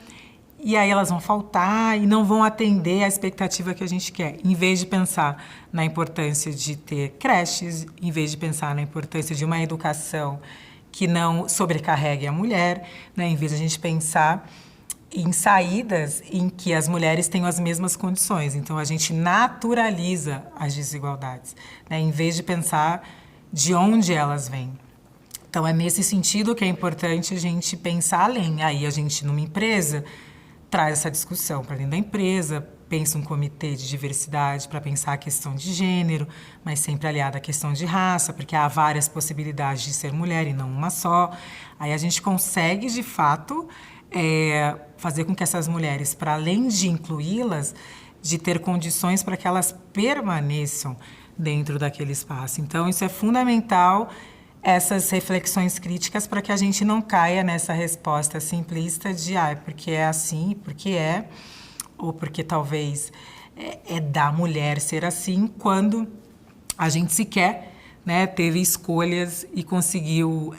e aí elas vão faltar e não vão atender à expectativa que a gente quer. Em vez de pensar na importância de ter creches, em vez de pensar na importância de uma educação que não sobrecarregue a mulher, né? Em vez de a gente pensar em saídas em que as mulheres tenham as mesmas condições. Então, a gente naturaliza as desigualdades, né, em vez de pensar de onde elas vêm. Então, é nesse sentido que é importante a gente pensar além. Aí, a gente, numa empresa, traz essa discussão para dentro da empresa, pensa um comitê de diversidade para pensar a questão de gênero, mas sempre aliada à questão de raça, porque há várias possibilidades de ser mulher e não uma só. Aí a gente consegue, de fato, fazer com que essas mulheres, para além de incluí-las, de ter condições para que elas permaneçam dentro daquele espaço. Então, isso é fundamental, essas reflexões críticas, para que a gente não caia nessa resposta simplista de porque é assim, porque é, ou porque talvez é da mulher ser assim, quando a gente sequer, né, teve escolhas e conseguiu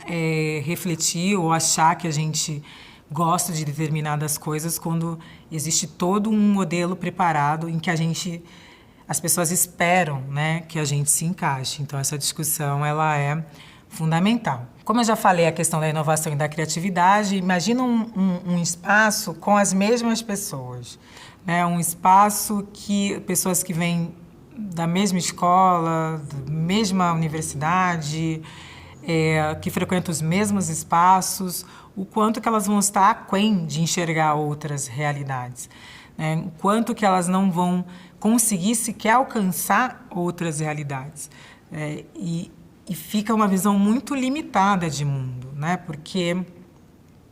refletir ou achar que a gente gosta de determinadas coisas, quando existe todo um modelo preparado em que as pessoas esperam, né, que a gente se encaixe. Então, essa discussão ela é fundamental. Como eu já falei, a questão da inovação e da criatividade, imagina um espaço com as mesmas pessoas, né? Um espaço que pessoas que vêm da mesma escola, da mesma universidade, que frequentam os mesmos espaços, o quanto que elas vão estar aquém de enxergar outras realidades, né? O quanto que elas não vão conseguir sequer alcançar outras realidades. E fica uma visão muito limitada de mundo, né? Porque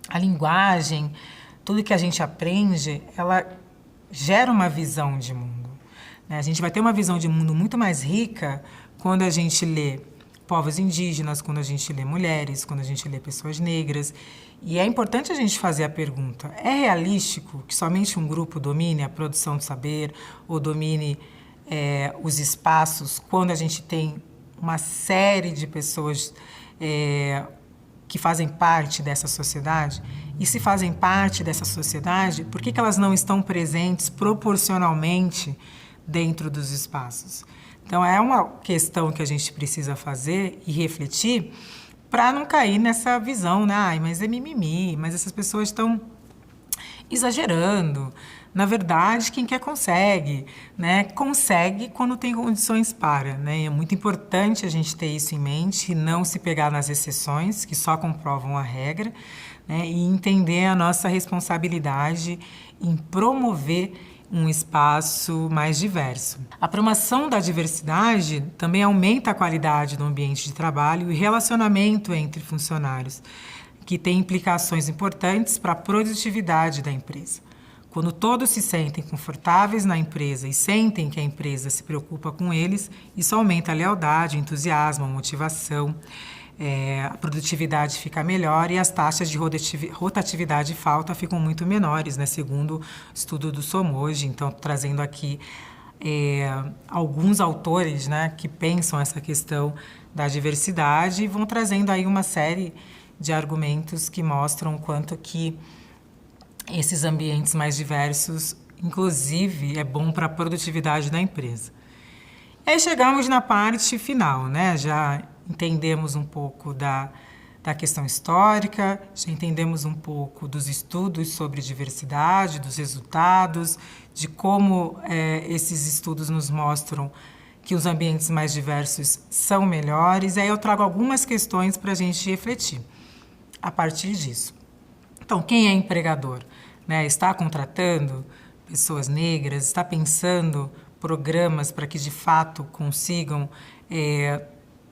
a linguagem, tudo que a gente aprende, ela gera uma visão de mundo, né? A gente vai ter uma visão de mundo muito mais rica quando a gente lê povos indígenas, quando a gente lê mulheres, quando a gente lê pessoas negras. E é importante a gente fazer a pergunta: é realístico que somente um grupo domine a produção de saber ou domine os espaços, quando a gente tem uma série de pessoas que fazem parte dessa sociedade? E se fazem parte dessa sociedade, por que elas não estão presentes proporcionalmente dentro dos espaços? Então, é uma questão que a gente precisa fazer e refletir para não cair nessa visão, né? Mas é mimimi, mas essas pessoas estão exagerando. Na verdade, quem quer consegue, né? Consegue quando tem condições para, né? E é muito importante a gente ter isso em mente e não se pegar nas exceções, que só comprovam a regra, né? E entender a nossa responsabilidade em promover um espaço mais diverso. A promoção da diversidade também aumenta a qualidade do ambiente de trabalho e relacionamento entre funcionários, que tem implicações importantes para a produtividade da empresa. Quando todos se sentem confortáveis na empresa e sentem que a empresa se preocupa com eles, isso aumenta a lealdade, o entusiasmo, a motivação, a produtividade fica melhor e as taxas de rotatividade e falta ficam muito menores, né, segundo o estudo do Somogy. Então, trazendo aqui alguns autores, né, que pensam essa questão da diversidade e vão trazendo aí uma série de argumentos que mostram o quanto que esses ambientes mais diversos, inclusive, é bom para a produtividade da empresa. E aí chegamos na parte final, né? Já entendemos um pouco da questão histórica, já entendemos um pouco dos estudos sobre diversidade, dos resultados, de como esses estudos nos mostram que os ambientes mais diversos são melhores. E aí eu trago algumas questões para a gente refletir a partir disso. Então, quem é empregador, né? Está contratando pessoas negras, está pensando programas para que, de fato, consigam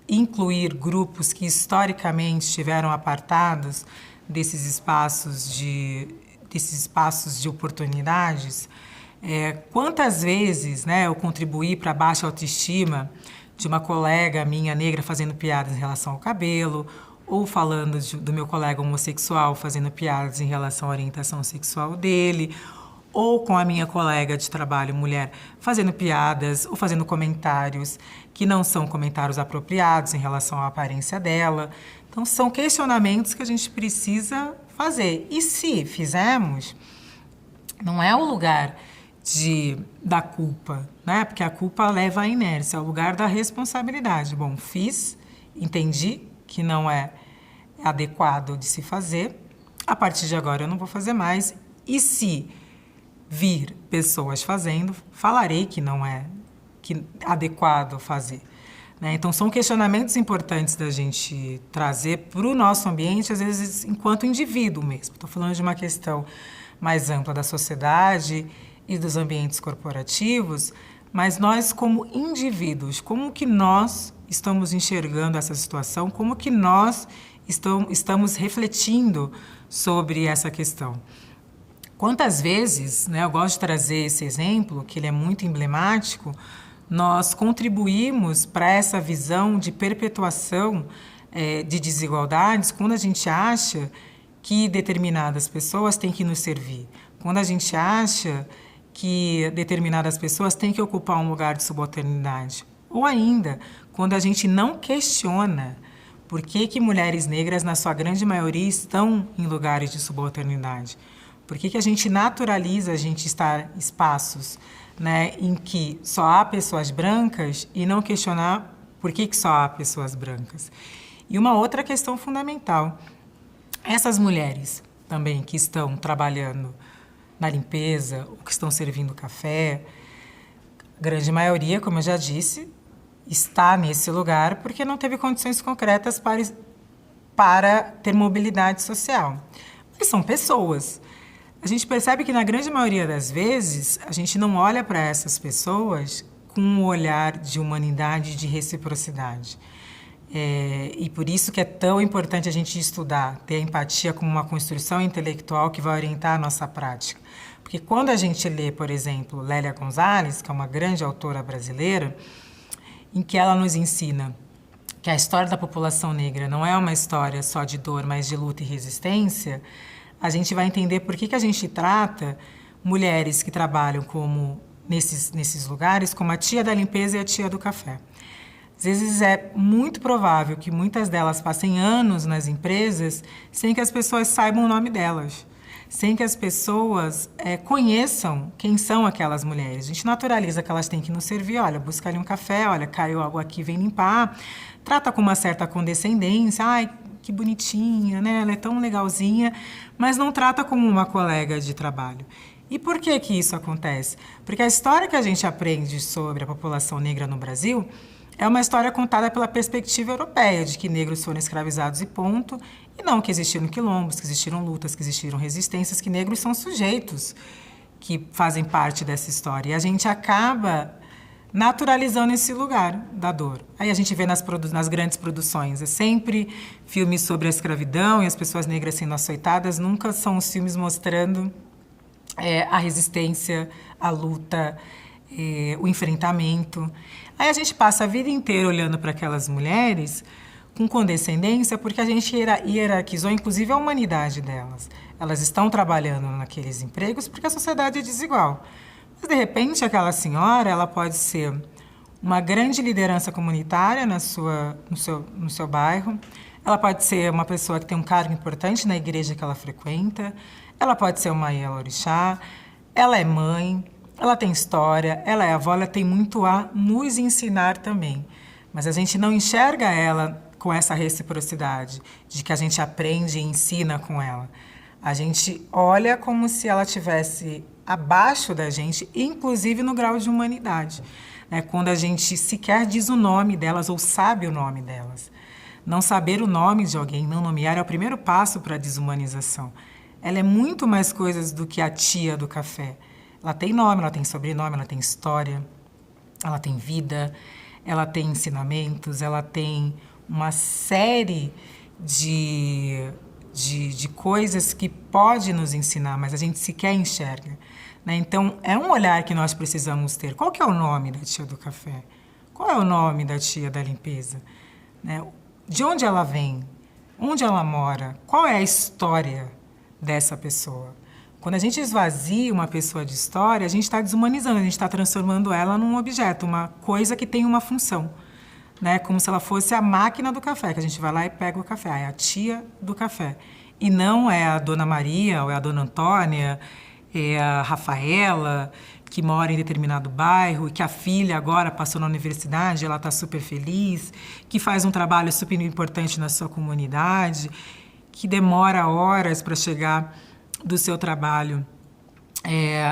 incluir grupos que, historicamente, estiveram apartados desses espaços de oportunidades? Quantas vezes, né, eu contribuí para a baixa autoestima de uma colega minha negra fazendo piadas em relação ao cabelo, ou falando do meu colega homossexual fazendo piadas em relação à orientação sexual dele, ou com a minha colega de trabalho mulher fazendo piadas ou fazendo comentários que não são comentários apropriados em relação à aparência dela. Então, são questionamentos que a gente precisa fazer. E se fizermos, não é o lugar da culpa, né? Porque a culpa leva à inércia, é o lugar da responsabilidade. Bom, fiz, entendi que não é adequado de se fazer, a partir de agora eu não vou fazer mais, E se vir pessoas fazendo, falarei que não é adequado fazer. Né? Então, são questionamentos importantes da gente trazer para o nosso ambiente, às vezes, enquanto indivíduo mesmo. Estou falando de uma questão mais ampla da sociedade e dos ambientes corporativos, mas nós, como indivíduos, como que nós estamos enxergando essa situação, como que nós estamos refletindo sobre essa questão. Quantas vezes, né, eu gosto de trazer esse exemplo, que ele é muito emblemático, nós contribuímos para essa visão de perpetuação de desigualdades quando a gente acha que determinadas pessoas têm que nos servir, quando a gente acha que determinadas pessoas têm que ocupar um lugar de subalternidade, ou ainda, quando a gente não questiona por que mulheres negras, na sua grande maioria, estão em lugares de subalternidade. Por que a gente naturaliza a gente estar em espaços, né, em que só há pessoas brancas e não questionar por que só há pessoas brancas? E uma outra questão fundamental, essas mulheres também que estão trabalhando na limpeza, ou que estão servindo café, a grande maioria, como eu já disse, está nesse lugar porque não teve condições concretas para ter mobilidade social. Mas são pessoas. A gente percebe que, na grande maioria das vezes, a gente não olha para essas pessoas com um olhar de humanidade e de reciprocidade. E por isso que é tão importante a gente estudar, ter a empatia como uma construção intelectual que vai orientar a nossa prática. Porque quando a gente lê, por exemplo, Lélia Gonzalez, que é uma grande autora brasileira, em que ela nos ensina que a história da população negra não é uma história só de dor, mas de luta e resistência, a gente vai entender por que a gente trata mulheres que trabalham como nesses lugares como a tia da limpeza e a tia do café. Às vezes é muito provável que muitas delas passem anos nas empresas sem que as pessoas saibam o nome delas, sem que as pessoas conheçam quem são aquelas mulheres. A gente naturaliza que elas têm que nos servir, olha, busca ali um café, olha, caiu algo aqui, vem limpar, trata com uma certa condescendência, ai, que bonitinha, né? Ela é tão legalzinha, mas não trata como uma colega de trabalho. E por que isso acontece? Porque a história que a gente aprende sobre a população negra no Brasil é uma história contada pela perspectiva europeia, de que negros foram escravizados e ponto, e não que existiram quilombos, que existiram lutas, que existiram resistências, que negros são sujeitos que fazem parte dessa história. E a gente acaba naturalizando esse lugar da dor. Aí a gente vê nas grandes produções, é sempre filmes sobre a escravidão e as pessoas negras sendo açoitadas, nunca são os filmes mostrando a resistência, a luta, o enfrentamento. Aí a gente passa a vida inteira olhando para aquelas mulheres com condescendência, porque a gente hierarquizou, inclusive, a humanidade delas. Elas estão trabalhando naqueles empregos porque a sociedade é desigual. Mas, de repente, aquela senhora, ela pode ser uma grande liderança comunitária no seu bairro, ela pode ser uma pessoa que tem um cargo importante na igreja que ela frequenta, ela pode ser uma Ielorixá, ela é mãe, ela tem história, ela é avó, ela tem muito a nos ensinar também. Mas a gente não enxerga ela com essa reciprocidade, de que a gente aprende e ensina com ela. A gente olha como se ela estivesse abaixo da gente, inclusive no grau de humanidade, né? Quando a gente sequer diz o nome delas ou sabe o nome delas. Não saber o nome de alguém, não nomear, é o primeiro passo para a desumanização. Ela é muito mais coisas do que a tia do café. Ela tem nome, ela tem sobrenome, ela tem história, ela tem vida, ela tem ensinamentos, ela tem uma série de coisas que pode nos ensinar, mas a gente sequer enxerga, né? Então, é um olhar que nós precisamos ter. Qual que é o nome da tia do café? Qual é o nome da tia da limpeza? Né? De onde ela vem? Onde ela mora? Qual é a história dessa pessoa? Quando a gente esvazia uma pessoa de história, a gente está desumanizando, a gente está transformando ela num objeto, uma coisa que tem uma função, né? Como se ela fosse a máquina do café, que a gente vai lá e pega o café. É a tia do café. E não é a Dona Maria, ou é a Dona Antônia, é a Rafaela, que mora em determinado bairro, e que a filha agora passou na universidade, ela está super feliz, que faz um trabalho super importante na sua comunidade, que demora horas para chegar do seu trabalho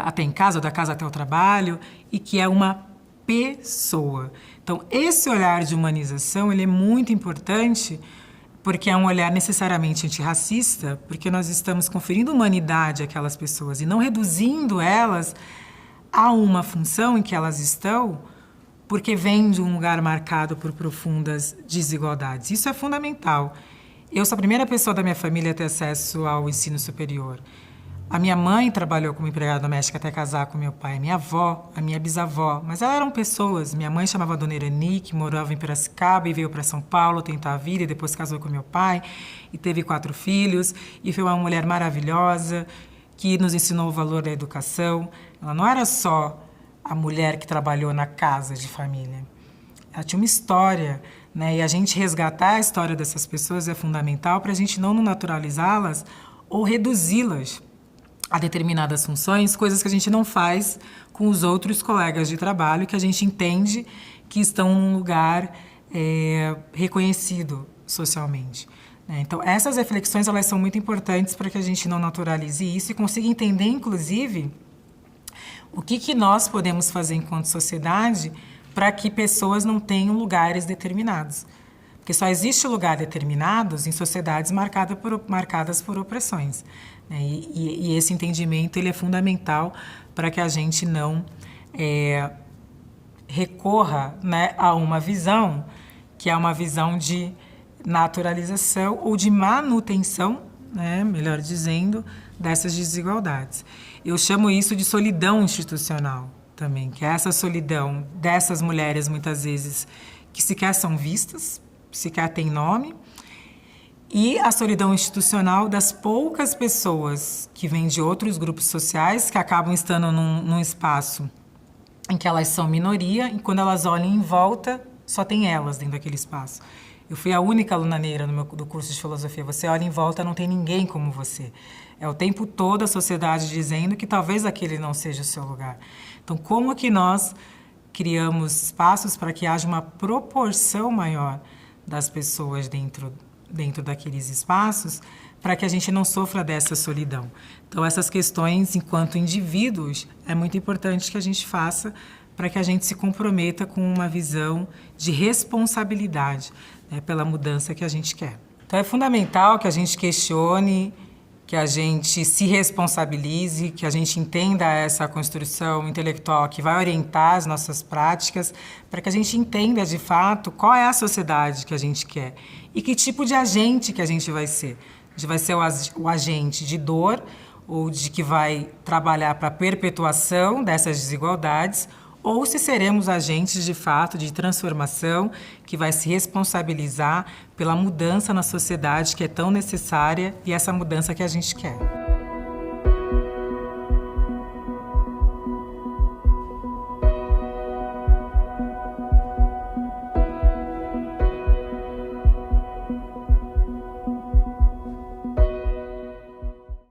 até em casa, ou da casa até o trabalho, e que é uma pessoa. Então, esse olhar de humanização ele é muito importante, porque é um olhar necessariamente antirracista, porque nós estamos conferindo humanidade àquelas pessoas e não reduzindo elas a uma função em que elas estão, porque vem de um lugar marcado por profundas desigualdades. Isso é fundamental. Eu sou a primeira pessoa da minha família a ter acesso ao ensino superior. A minha mãe trabalhou como empregada doméstica até casar com meu pai, a minha avó, a minha bisavó, mas elas eram pessoas. Minha mãe chamava Dona Irani, que morava em Piracicaba e veio para São Paulo tentar a vida e depois casou com meu pai e teve 4 filhos e foi uma mulher maravilhosa que nos ensinou o valor da educação. Ela não era só a mulher que trabalhou na casa de família. Ela tinha uma história, né? E a gente resgatar a história dessas pessoas é fundamental para a gente não naturalizá-las ou reduzi-las a determinadas funções, coisas que a gente não faz com os outros colegas de trabalho, que a gente entende que estão num lugar reconhecido socialmente. Então, essas reflexões elas são muito importantes para que a gente não naturalize isso e consiga entender, inclusive, o que nós podemos fazer enquanto sociedade para que pessoas não tenham lugares determinados. Porque só existe lugar determinados em sociedades marcadas por opressões. E esse entendimento ele é fundamental para que a gente não recorra, né, a uma visão que é uma visão de naturalização ou de manutenção, né, melhor dizendo, dessas desigualdades. Eu chamo isso de solidão institucional também, que é essa solidão dessas mulheres, muitas vezes, que sequer são vistas, sequer têm nome, e a solidão institucional das poucas pessoas que vêm de outros grupos sociais, que acabam estando num espaço em que elas são minoria, e quando elas olham em volta, só tem elas dentro daquele espaço. Eu fui a única aluna negra do curso de filosofia. Você olha em volta, não tem ninguém como você. É o tempo todo a sociedade dizendo que talvez aquele não seja o seu lugar. Então, como que nós criamos espaços para que haja uma proporção maior das pessoas dentro daqueles espaços, para que a gente não sofra dessa solidão? Então, essas questões, enquanto indivíduos, é muito importante que a gente faça para que a gente se comprometa com uma visão de responsabilidade, né, pela mudança que a gente quer. Então, é fundamental que a gente questione, que a gente se responsabilize, que a gente entenda essa construção intelectual que vai orientar as nossas práticas, para que a gente entenda, de fato, qual é a sociedade que a gente quer e que tipo de agente que a gente vai ser. A gente vai ser o agente de dor ou de que vai trabalhar para a perpetuação dessas desigualdades, ou se seremos agentes, de fato, de transformação, que vai se responsabilizar pela mudança na sociedade que é tão necessária e essa mudança que a gente quer.